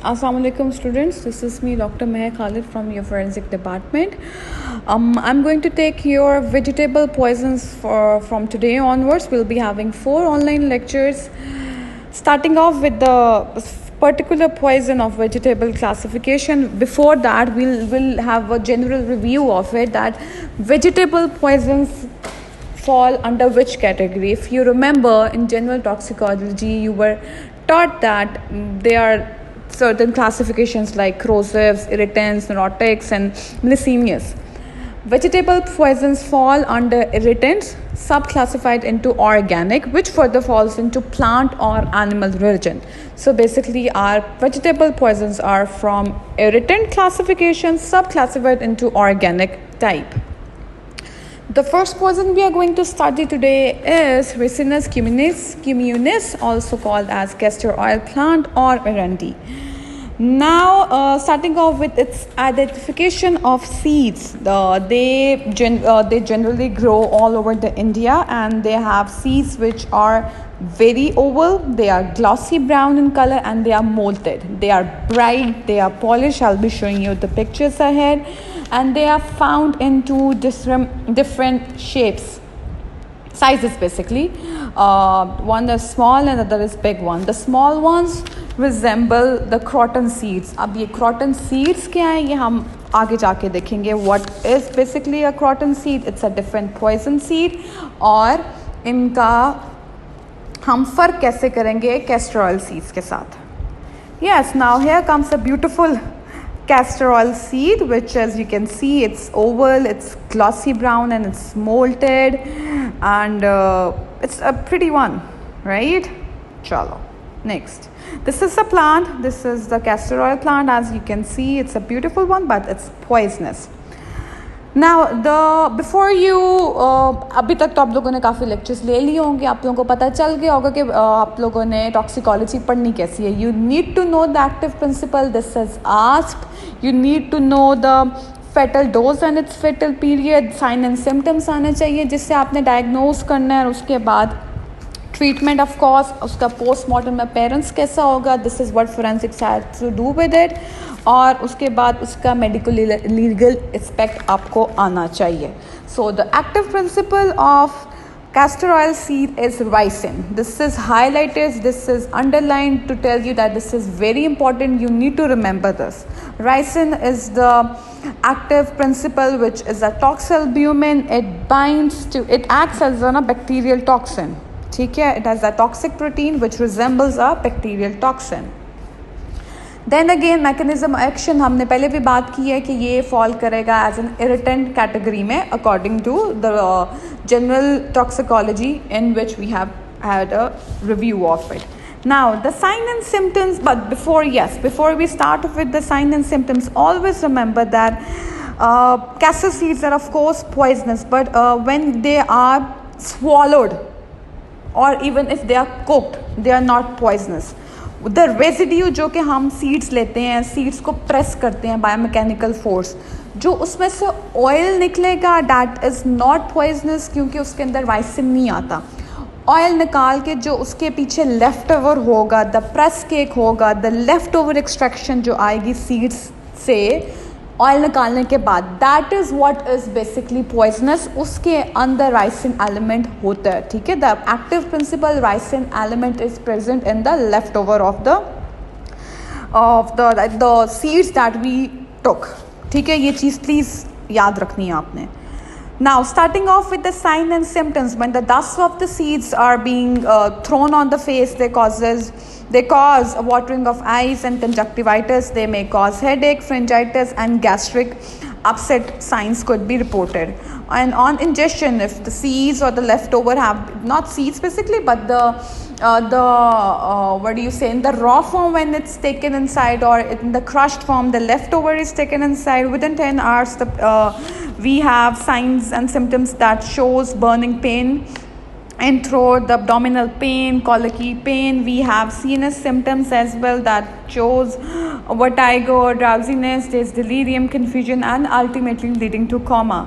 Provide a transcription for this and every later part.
Assalamu alaikum students, this is me Dr. Meher Khalid from your forensic department. I'm going to take your vegetable poisons from today onwards. We'll be having 4 online lectures, starting off with the particular poison of vegetable classification. Before that, we'll have a general review of it, that vegetable poisons fall under which category. If you remember, in general toxicology you were taught that there are certain classifications like corrosives, irritants, neurotics, and miscellaneous. Vegetable poisons fall under irritants, subclassified into organic, which further falls into plant or animal region. So basically our vegetable poisons are from irritant classification, subclassified into organic type. The first poison we are going to study today is Ricinus communis, also called as castor oil plant or arundi. Now, starting off with its identification of seeds, they generally grow all over the India, and they have seeds which are very oval, they are glossy brown in color, and they are molted. They are bright, they are polished. I'll be showing you the pictures ahead, and they are found in two different shapes, sizes basically. One is small and other is big one. The small ones resemble the croton seeds. अब ये croton seeds क्या है, ये हम आगे जाके देखेंगे. What is basically a croton seed? It's a different poison seed. और इनका हम फर्क कैसे करेंगे castor oil seeds के साथ. Yes, now here comes a beautiful castor oil seed, which, as you can see, it's oval, it's glossy brown, and it's molted, and it's a pretty one, right? Chalo. Next, this is a plant. This is the castor oil plant. As you can see, it's a beautiful one, but it's poisonous. Now, before you अभी तक तो आप लोगों ने काफ़ी lectures ले लिए होंगे, आप लोगों को पता चल गया होगा कि आप लोगों ने टॉक्सिकोलॉजी पढ़नी कैसी है. You need to know the active principle. This is asked. You need to know the fatal dose and its fatal period. Sign and symptoms आने चाहिए जिससे आपने डायग्नोज करना है, और उसके बाद ट्रीटमेंट ऑफ कोर्स, उसका पोस्टमार्टम में पेरेंट्स कैसा होगा. This is what forensics have to do with it. और उसके बाद उसका मेडिकल लीगल एस्पेक्ट आपको आना चाहिए. So the active principle of castor oil seed is ricin. This is highlighted, this is underlined to tell you that this is very important. You need to remember this. Ricin is the active principle, which is a toxalbumin. It acts as a bacterial toxin. ठीक है, it has a toxic protein which resembles a bacterial toxin. Then again, mechanism action हमने पहले भी बात की है कि ये fall करेगा as an irritant category में, according to the general toxicology in which we have had a review of it. Now, the sign and symptoms, but before we start with the sign and symptoms, always remember that castor seeds are of course poisonous, but when they are swallowed or even if they are cooked, they are not poisonous. The residue जो कि हम seeds लेते हैं, seeds को press करते हैं biomechanical force, जो उसमें से ऑयल निकलेगा, डैट इज़ नॉट पॉइजनस, क्योंकि उसके अंदर राइसिन नहीं आता. ऑयल निकाल के जो उसके पीछे लेफ़्ट ओवर होगा, द प्रेस केक होगा, द लेफ़्ट ओवर एक्सट्रैक्शन जो आएगी सीड्स से ऑयल निकालने के बाद, that is what is basically poisonous. उसके अंदर राइसिन एलिमेंट होता है. ठीक है, the active principle ricin element is present in the left over of the seeds that we took. ठीक है, ये चीज़ प्लीज़ याद रखनी है आपने. Now, starting off with the sign and symptoms, when the dust of the seeds are being thrown on the face, they cause watering of eyes and conjunctivitis. They may cause headache, pharyngitis, and gastric upset signs could be reported. And on ingestion, if the seeds or the leftover have, not seeds basically, but what do you say, in the raw form when it's taken inside, or in the crushed form the leftover is taken inside, within 10 hours we have signs and symptoms that shows burning pain in throat, the abdominal pain, colicky pain. We have CNS symptoms as well that shows vertigo, drowsiness, there's delirium, confusion, and ultimately leading to coma.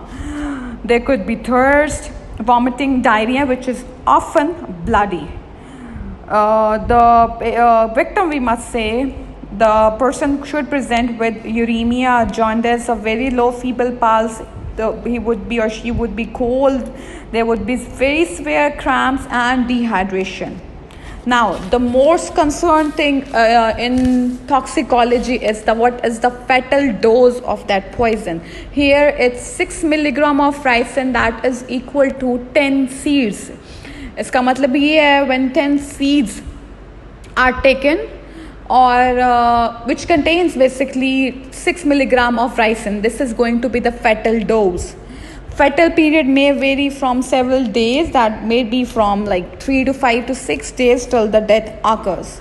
There could be thirst, vomiting, diarrhea, which is often bloody. The victim, we must say, The person should present with uremia, jaundice, a very low feeble pulse. He would be or she would be cold. There would be very severe cramps and dehydration. Now, the most concerned thing in toxicology is what is the fatal dose of that poison. Here, it's 6 milligram of ricin, that is equal to 10 seeds. इसका मतलब ये है when 10 seeds are taken, or which contains basically 6 milligram of ricin, this is going to be the fatal dose. Fatal period may vary from several days, that may be from like 3 to 5 to 6 days till the death occurs.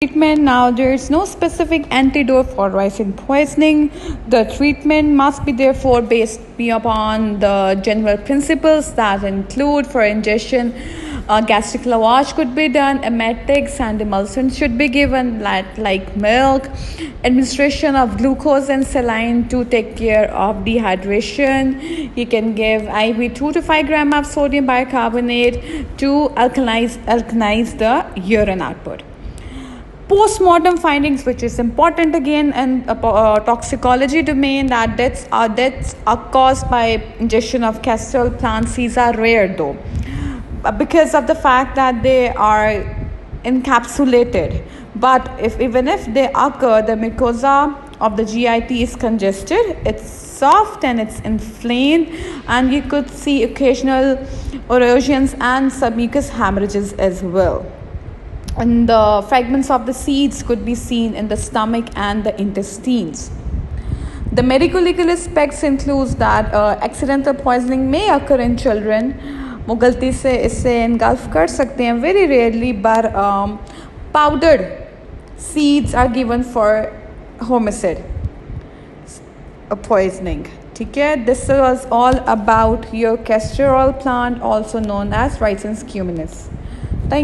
Treatment. Now, there is no specific antidote for ricin poisoning. The treatment must be therefore based upon the general principles that include, for ingestion, gastric lavage could be done, emetics and emulsions should be given like milk, administration of glucose and saline to take care of dehydration. You can give IV 2 to 5 gram of sodium bicarbonate to alkalize the urine output. Post-mortem findings, which is important again in toxicology domain, that deaths are caused by ingestion of castor plants. These are rare though, because of the fact that they are encapsulated. But even if they occur, the mucosa of the GIT is congested, it's soft and it's inflamed, and you could see occasional erosions and submucous hemorrhages as well. And the fragments of the seeds could be seen in the stomach and the intestines. The medical legal aspects includes that accidental poisoning may occur in children. वो गलती से इससे engulf कर सकते हैं, very rarely, but powdered seeds are given for homicide poisoning. ठीक है, this was all about your castor oil plant, also known as Ricin scuminus.